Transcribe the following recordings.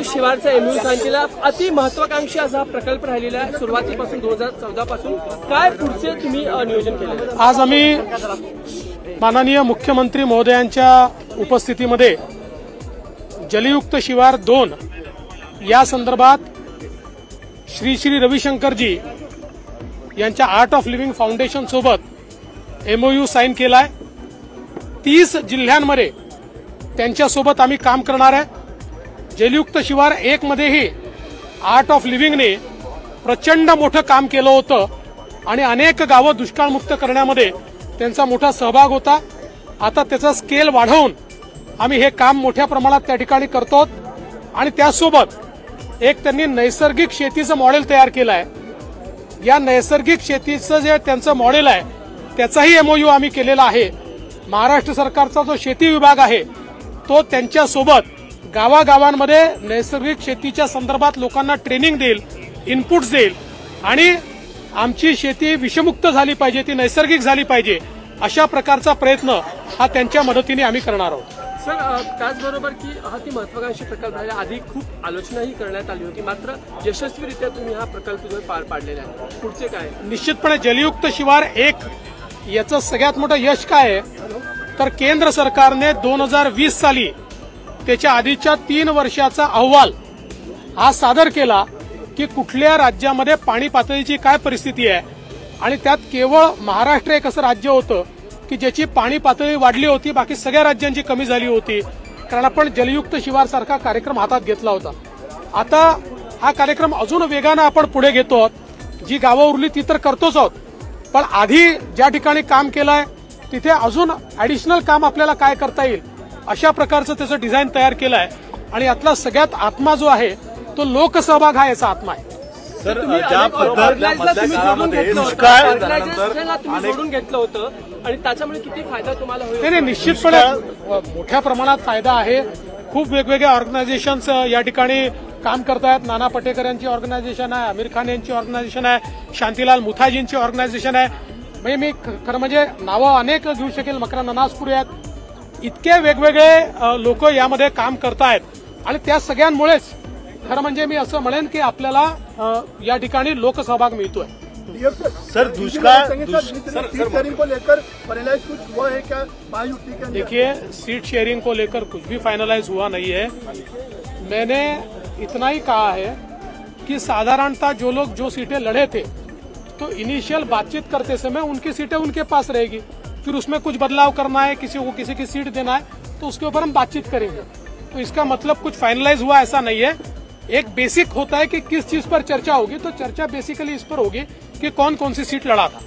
शिवारचा MOU sign केला. अति महत्वाकांक्षी असा हा प्रकल्प राहिलेला आहे सुरुवातीपासून 2014 पासून. काय पुढचे तुम्ही नियोजन केले? आज आम्ही माननीय मुख्यमंत्री महोदयांच्या उपस्थितीमध्ये जलयुक्त शिवार 2 या संदर्भात श्री श्री रविशंकरजी यांच्या आर्ट ऑफ लिव्हिंग फाउंडेशन सोबत एमओयू साइन केलाय. 30 जिल्ह्यांमध्ये त्यांच्यासोबत आम्ही काम करणार आहे. जलयुक्त शिवार 1 मध्येही आर्ट ऑफ लिव्हिंगने प्रचंड मोठं काम केलं होतं आणि अनेक गावं दुष्काळमुक्त करण्यामध्ये त्यांचा मोठा सहभाग होता. आता त्याचा स्केल वाढवून आम्ही हे काम मोठ्या प्रमाणात त्या ठिकाणी करतो आणि त्यासोबत एक त्यांनी नैसर्गिक शेतीचं मॉडेल तयार केलं आहे. या नैसर्गिक शेतीचं जे त्यांचं मॉडेल आहे त्याचाही एमओयू आम्ही केलेला आहे. महाराष्ट्र सरकारचा जो शेती विभाग आहे तो त्यांच्यासोबत गावागावांमध्ये नैसर्गिक शेतीच्या संदर्भात लोकांना ट्रेनिंग देईल, इनपुट्स देईल आणि आमची शेती विषमुक्त झाली पाहिजे, ती नैसर्गिक झाली पाहिजे अशा प्रकारचा प्रयत्न हा त्यांच्या मदतीने आम्ही करणार आहोत. सर, त्याचबरोबर की हा ती महत्वाकांक्षी प्रकल्प आहे. आधी खूप आलोचनाही करण्यात आली होती, मात्र यशस्वीरित्या तुम्ही हा प्रकल्प पार पाडलेला आहे. पुढचे काय? निश्चितपणे जलयुक्त शिवार 1 याचं सगळ्यात मोठं यश काय आहे तर केंद्र सरकारने 2020 साली त्याच्या आधीच्या 3 वर्षाचा अहवाल हा सादर केला की कुठल्या राज्यामध्ये पाणी पातळीची काय परिस्थिती आहे आणि त्यात केवळ महाराष्ट्र एक असं राज्य होतं की ज्याची पाणी पातळी वाढली होती, बाकी सगळ्या राज्यांची कमी झाली होती. कारण आपण जलयुक्त शिवार सारखा कार्यक्रम हातात घेतला होता. आता हा कार्यक्रम अजून वेगानं आपण पुढे घेतो आहोत. जी गावं उरली ती तर करतोच आहोत, पण आधी ज्या ठिकाणी काम केलंय तिथे अजून ऍडिशनल काम आपल्याला काय करता येईल अशा प्रकारचं त्याचं डिझाईन तयार केलं आहे आणि यातला सगळ्यात आत्मा जो आहे तो लोकसहभाग हा याचा आत्मा आहे. सर, ज्या पद्धतीमध्ये तुम्ही जोडून घेतलं होतं आणि त्याच्यामुळे किती फायदा तुम्हाला होईल? नाही, निश्चितपणे मोठ्या प्रमाणात फायदा आहे. खूप वेगवेगळ्या ऑर्गनायझेशन्स या ठिकाणी काम करतायत. नाना पटेकर यांची ऑर्गनायझेशन आहे, आमिर खान यांची ऑर्गनायझेशन आहे, शांतीलाल मुथाजींची ऑर्गनायझेशन आहे. म्हणजे मी खरं म्हणजे नावं अनेक घेऊ शकेल, मकरंद अनासपुरे आहेत. इतके वेगवेगळे लोक यामध्ये काम करतायत आणि त्या सगळ्यांमुळेच खरं म्हणजे मी असं म्हणेन की आपल्याला या ठिकाणी लोकसहभाग मिळतोय. सर, दुष्काळ देखिए, सीट शेयरिंग को लेकर कुछ भी फाइनलाइज हुआ नहीं है. मैंने इतना ही कहा है कि साधारणतः जो लोग जो सीटें लड़े थे तो इनिशियल बातचीत करते समय उनकी सीटें उनके पास रहेगी. फिर उसमें कुछ बदलाव करना है, किसी को किसी की सीट देना है तो उसके ऊपर हम बातचीत करेंगे. तो इसका मतलब कुछ फाइनलाइज हुआ ऐसा नहीं है. एक बेसिक होता है कि किस चीज पर चर्चा होगी, तो चर्चा बेसिकली इस पर होगी कि कौन कौन सी सीट लड़ा था.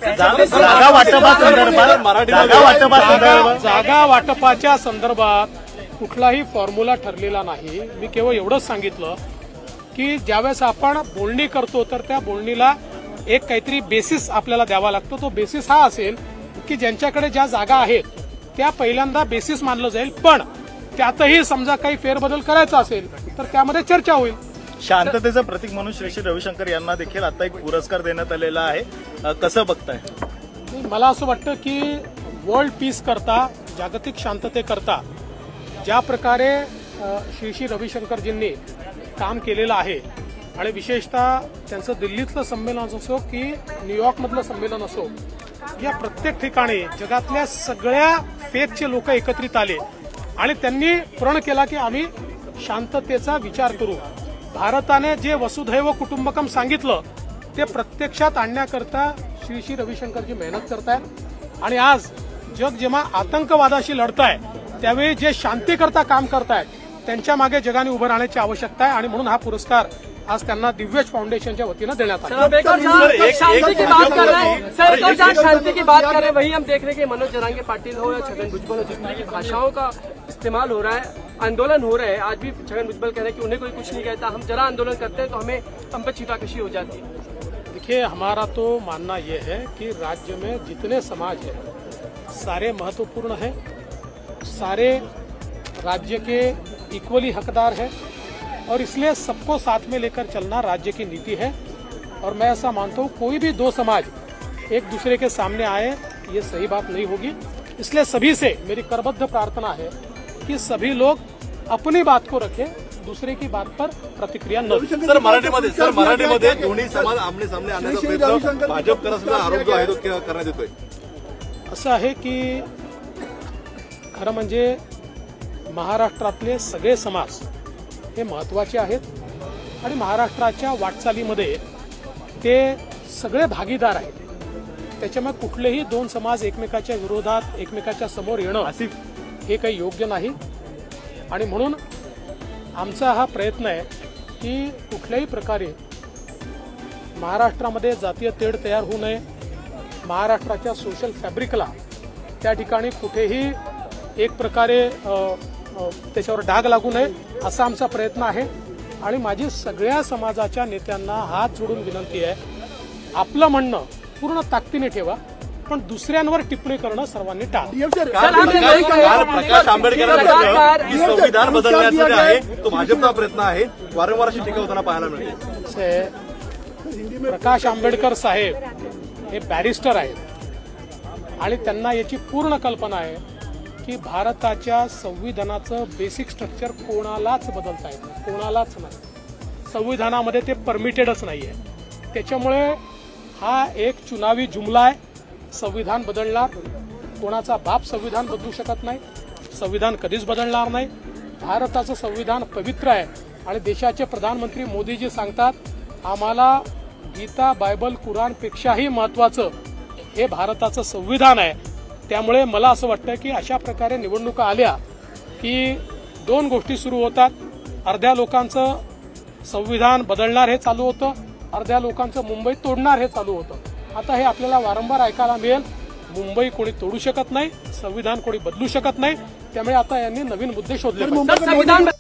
जागा वाटपाच्या संदर्भात कुठलाही फॉर्म्युला ठरलेला नाही. मी केवळ एवढंच सांगितलं की ज्यावेळेस आपण बोलणी करतो तर त्या बोलणीला एक काहीतरी बेसिस आपल्याला द्यावा लागतो. तो बेसिस हा असेल की ज्यांच्याकडे ज्या जागा आहेत त्या पहिल्यांदा बेसिस मानलं जाईल, पण त्यातही समजा काही फेरबदल करायचा असेल तर त्यामध्ये चर्चा होईल. शांततेचं प्रतीक म्हणून श्री श्री रविशंकर यांना देखील आता एक पुरस्कार देण्यात आलेला आहे. कसं बघताय? मला असं वाटतं की वर्ल्ड पीस करता, जागतिक शांततेकरता ज्या प्रकारे श्री श्री रविशंकरजींनी काम केलेलं आहे आणि विशेषतः त्यांचं दिल्लीतलं संमेलन असो की न्यूयॉर्कमधलं संमेलन असो, या प्रत्येक ठिकाणी जगातल्या सगळ्या फेथचे लोक एकत्रित आले आणि त्यांनी प्रण केला की आम्ही शांततेचा विचार करू. भारताने जे वसुधैव कुटुंबकम सांगितलं ते प्रत्यक्षात आणण्याकरता श्री श्री रविशंकरजी मेहनत करतायत आणि आज जग जेव्हा आतंकवादाशी लढताय त्यावेळी जे शांतीकरता काम करतायत त्यांच्या मागे जगाने उभं राहण्याची आवश्यकता है आणि म्हणून हा पुरस्कार आज त्यांना दिव्यज फाउंडेशनच्या वतीनं देण्यात आला. शांति की बात कर रहे हैं सर, तो जहाँ शांति की बात कर रहे हैं वही हम देख रहे हैं कि मनोज जरांगे पाटिल हो या छगन भुजबल हो, जिस तरह की भाषाओं का इस्तेमाल हो रहा है, आंदोलन हो रहे हैं. आज भी छगन भुजबल कह रहे हैं कि उन्हें कोई कुछ नहीं कहता, हम जरा आंदोलन करते हैं तो हमें हम पे छीटाकशी हो जाती है. देखिए, हमारा तो मानना ये है कि राज्य में जितने समाज है सारे महत्वपूर्ण हैं, सारे राज्य के इक्वली हकदार है और इसलिए सबको साथ में लेकर चलना राज्य की नीति है. और मैं ऐसा मानता हूँ कोई भी दो समाज एक दूसरे के सामने आए ये सही बात नहीं होगी. इसलिए सभी से मेरी करबद्ध प्रार्थना है कि सभी लोग अपनी बात को रखें, दूसरे की बात पर प्रतिक्रिया न दें। सर मराठीमध्ये दोन्ही समाज आमने सामने आणण्याचा प्रयत्न भाजप करत असलेला आरोप जो आहे तो करण्यात येतोय। असं आहे की खरं म्हणजे महाराष्ट्रातले सगळे समाज हे महत्त्वाचे आहेत आणि महाराष्ट्राच्या वाटचालीमध्ये ते सगळे भागीदार आहेत। त्याच्यामुळे कुठलेही दोन समाज एकमेकाच्या विरोधात एकमेकाच्या समोर येणं हे काही योग्य नाही आणि म्हणून आमचा हा प्रयत्न आहे की कुठल्याही प्रकारे महाराष्ट्रामध्ये जातीय तेढ तयार होऊ नये, महाराष्ट्राच्या सोशल फॅब्रिकला त्या ठिकाणी कुठेही एक प्रकारे त्याच्यावर डाग लागू नये असा आमचा प्रयत्न आहे आणि माझी सगळ्या समाजाच्या नेत्यांना हात जोडून विनंती आहे, आपलं म्हणणं पूर्ण ताकदीने ठेवा पण दुसऱ्यांवर टिप्पणी करणं सर्वांनी टाळा। प्रकाश आंबेडकर संविधान बदलण्याचा जे आहे तो भाजपचा प्रयत्न आहे, वारंवार अशी टीका होताना पाहायला मिळते। प्रकाश आंबेडकर साहेब हे बॅरिस्टर आहेत आणि त्यांना याची पूर्ण कल्पना आहे की भारताच्या संविधानाचं बेसिक स्ट्रक्चर कोणालाच बदलता येत नाही, कोणालाच नाही, संविधानामध्ये ते परमिटेडच नाहीये। त्याच्यामुळे हा एक चुनावी जुमला आहे, संविधान बदलणार, कोणाचा बाप संविधान बदलू शकत नाही, संविधान कधीच बदलणार नाही। भारताचं संविधान पवित्र आहे आणि देशाचे प्रधानमंत्री मोदीजी सांगतात आम्हाला गीता बायबल कुराणपेक्षाही महत्त्वाचं हे भारताचं संविधान आहे। त्यामुळे मला असं वाटतं की अशा प्रकारे निवडणुका आल्या की दोन गोष्टी सुरू होतात, अर्ध्या लोकांचं संविधान बदलणार हे चालू होतं, अर्ध्या लोकांचं मुंबई तोडणार हे चालू होतं। आता हे आपल्याला वारंवार ऐकायला मिळेल, मुंबई कोणी तोडू शकत नाही, संविधान कोणी बदलू शकत नाही, त्यामुळे आता यांनी नवीन मुद्दे शोधले पाहिजेत।